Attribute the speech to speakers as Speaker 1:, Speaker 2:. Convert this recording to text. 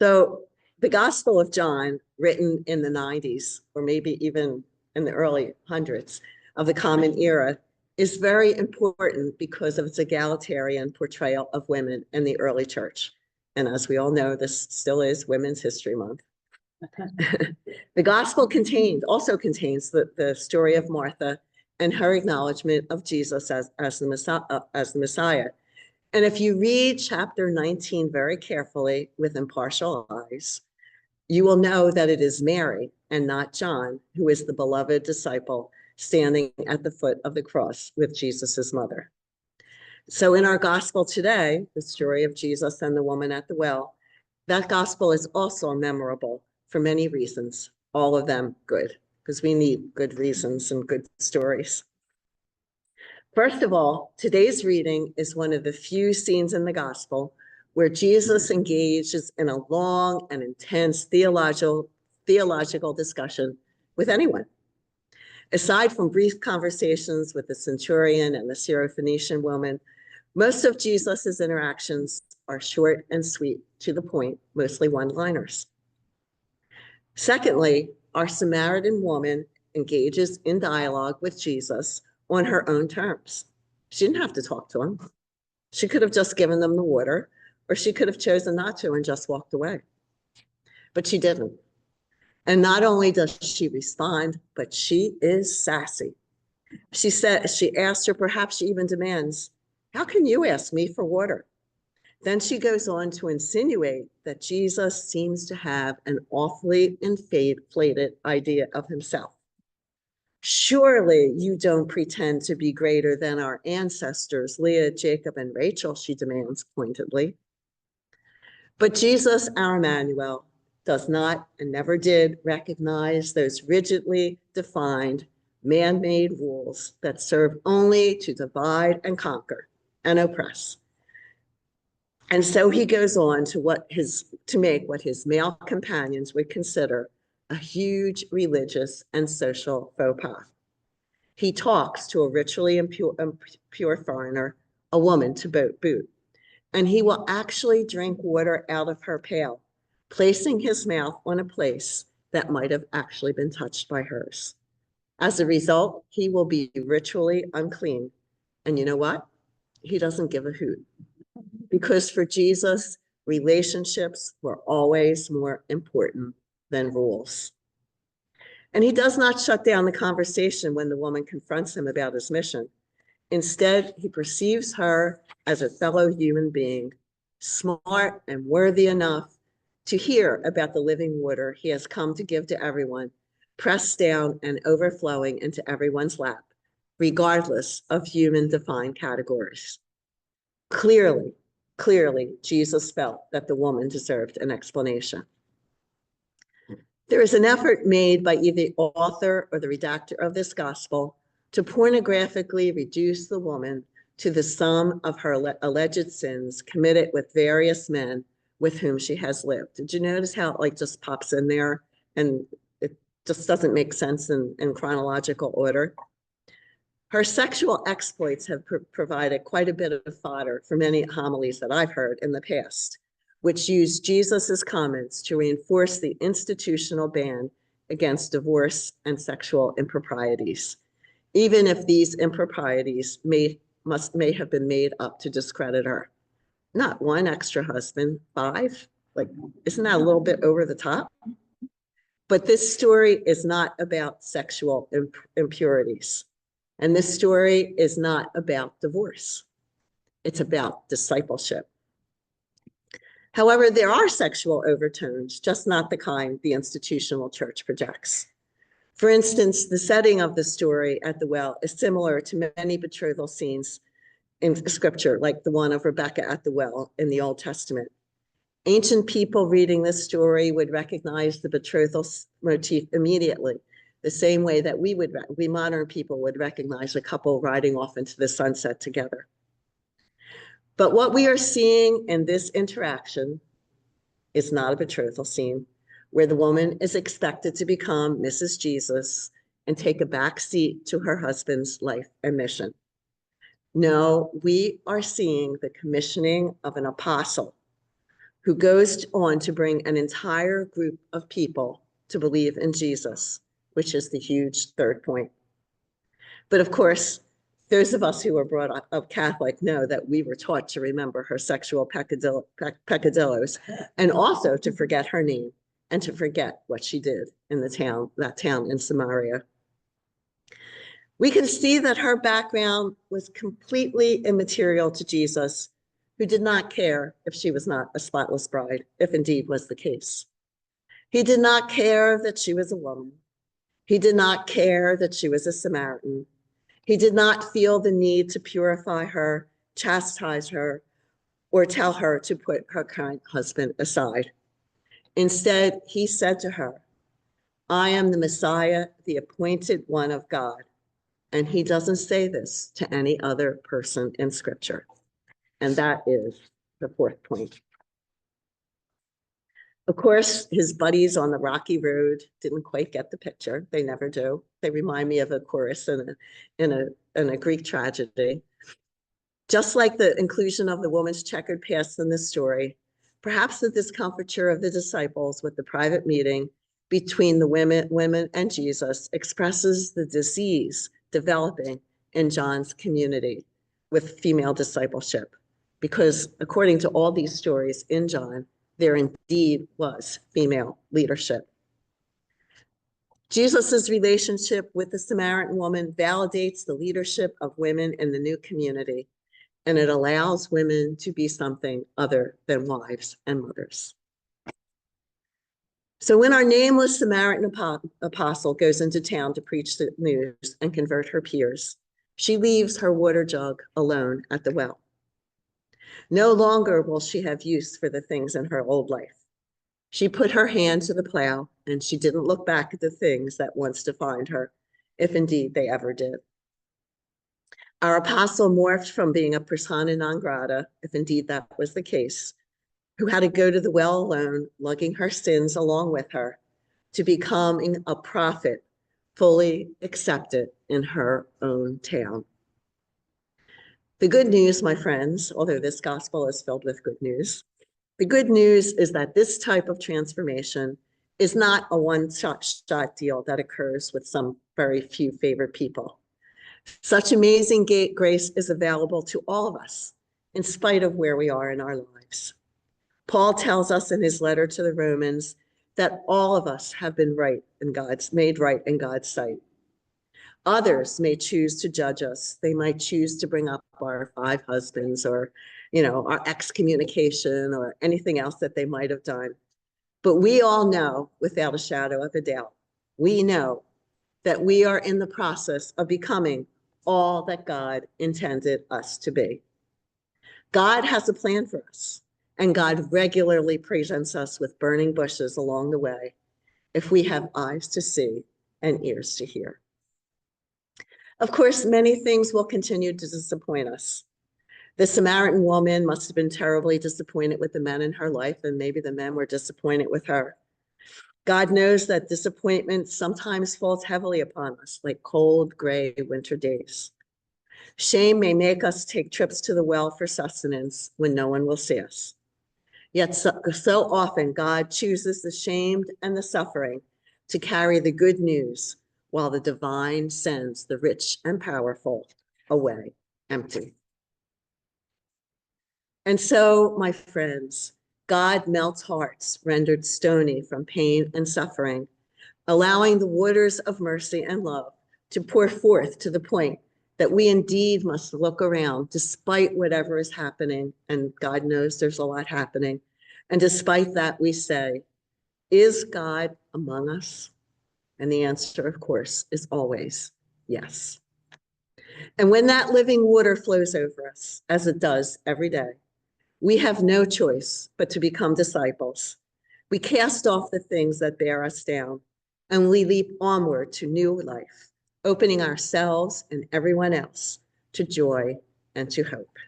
Speaker 1: So the Gospel of John, written in the 90s, or maybe even in the early hundreds of the Common Era, is very important because of its egalitarian portrayal of women in the early church. And as we all know, this still is Women's History Month. The Gospel also contains the story of Martha and her acknowledgement of Jesus as the Messiah. And if you read chapter 19 very carefully with impartial eyes, you will know that it is Mary and not John who is the beloved disciple standing at the foot of the cross with Jesus's mother. So in our gospel today, the story of Jesus and the woman at the well, that gospel is also memorable for many reasons, all of them good, because we need good reasons and good stories. First of all, today's reading is one of the few scenes in the gospel where Jesus engages in a long and intense theological discussion with anyone. Aside from brief conversations with the centurion and the Syrophoenician woman, most of Jesus's interactions are short and sweet, to the point, mostly one-liners. Secondly, our Samaritan woman engages in dialogue with Jesus on her own terms. She didn't have to talk to him. She could have just given them the water, or she could have chosen not to and just walked away. But she didn't. And not only does she respond, but she is sassy. She asked her, perhaps she even demands, "How can you ask me for water?" Then she goes on to insinuate that Jesus seems to have an awfully inflated idea of himself. "Surely you don't pretend to be greater than our ancestors, Leah, Jacob, and Rachel," she demands pointedly. But Jesus, our Emmanuel, does not and never did recognize those rigidly defined man-made rules that serve only to divide and conquer and oppress. And so he goes on to make what his male companions would consider a huge religious and social faux pas. He talks to a ritually impure foreigner, a woman to boot, and he will actually drink water out of her pail, placing his mouth on a place that might have actually been touched by hers. As a result, he will be ritually unclean. And you know what? He doesn't give a hoot. Because for Jesus, relationships were always more important than rules. And he does not shut down the conversation when the woman confronts him about his mission. Instead, he perceives her as a fellow human being, smart and worthy enough to hear about the living water he has come to give to everyone, pressed down and overflowing into everyone's lap, regardless of human-defined categories. Clearly, Jesus felt that the woman deserved an explanation. There is an effort made by either the author or the redactor of this gospel to pornographically reduce the woman to the sum of her alleged sins committed with various men with whom she has lived. Did you notice how it like just pops in there and it just doesn't make sense in chronological order? Her sexual exploits have provided quite a bit of fodder for many homilies that I've heard in the past, which used Jesus's comments to reinforce the institutional ban against divorce and sexual improprieties, even if these improprieties may have been made up to discredit her. Not one extra husband, 5. Like, isn't that a little bit over the top? But this story is not about sexual impurities. And this story is not about divorce. It's about discipleship. However, there are sexual overtones, just not the kind the institutional church projects. For instance, the setting of the story at the well is similar to many betrothal scenes in scripture, like the one of Rebecca at the well in the Old Testament. Ancient people reading this story would recognize the betrothal motif immediately, the same way that we modern people would recognize a couple riding off into the sunset together. But what we are seeing in this interaction is not a betrothal scene where the woman is expected to become Mrs. Jesus and take a back seat to her husband's life and mission. No, we are seeing the commissioning of an apostle who goes on to bring an entire group of people to believe in Jesus, which is the huge third point. But of course, those of us who were brought up Catholic know that we were taught to remember her sexual peccadillos and also to forget her name and to forget what she did in that town in Samaria. We can see that her background was completely immaterial to Jesus, who did not care if she was not a spotless bride, if indeed was the case. He did not care that she was a woman. He did not care that she was a Samaritan. He did not feel the need to purify her, chastise her, or tell her to put her current husband aside. Instead, he said to her, I am the Messiah, the appointed one of God. And he doesn't say this to any other person in Scripture. And that is the fourth point. Of course, his buddies on the rocky road didn't quite get the picture. They never do. They remind me of a chorus in a Greek tragedy. Just like the inclusion of the woman's checkered past in this story, perhaps the discomfiture of the disciples with the private meeting between the women and Jesus expresses the disease developing in John's community with female discipleship. Because according to all these stories in John, there indeed was female leadership. Jesus's relationship with the Samaritan woman validates the leadership of women in the new community, and it allows women to be something other than wives and mothers. So when our nameless Samaritan apostle goes into town to preach the news and convert her peers, she leaves her water jug alone at the well. No longer will she have use for the things in her old life. She put her hand to the plow, and she didn't look back at the things that once defined her, if indeed they ever did. Our apostle morphed from being a persona non grata, if indeed that was the case, who had to go to the well alone, lugging her sins along with her, to becoming a prophet fully accepted in her own town. The good news, my friends, although this gospel is filled with good news, the good news is that this type of transformation is not a one-shot deal that occurs with some very few favored people. Such amazing grace is available to all of us, in spite of where we are in our lives. Paul tells us in his letter to the Romans that all of us have been made right in God's sight. Others may choose to judge us. They might choose to bring up our 5 husbands or, our excommunication or anything else that they might have done. But we all know, without a shadow of a doubt, we know that we are in the process of becoming all that God intended us to be. God has a plan for us, and God regularly presents us with burning bushes along the way if we have eyes to see and ears to hear. Of course, many things will continue to disappoint us. The Samaritan woman must have been terribly disappointed with the men in her life, and maybe the men were disappointed with her. God knows that disappointment sometimes falls heavily upon us, like cold, gray winter days. Shame may make us take trips to the well for sustenance when no one will see us. Yet so often God chooses the shamed and the suffering to carry the good news, while the divine sends the rich and powerful away empty. And so, my friends, God melts hearts rendered stony from pain and suffering, allowing the waters of mercy and love to pour forth to the point that we indeed must look around despite whatever is happening, and God knows there's a lot happening. And despite that, we say, is God among us? And the answer, of course, is always yes. And when that living water flows over us, as it does every day, we have no choice but to become disciples. We cast off the things that bear us down, and we leap onward to new life, opening ourselves and everyone else to joy and to hope.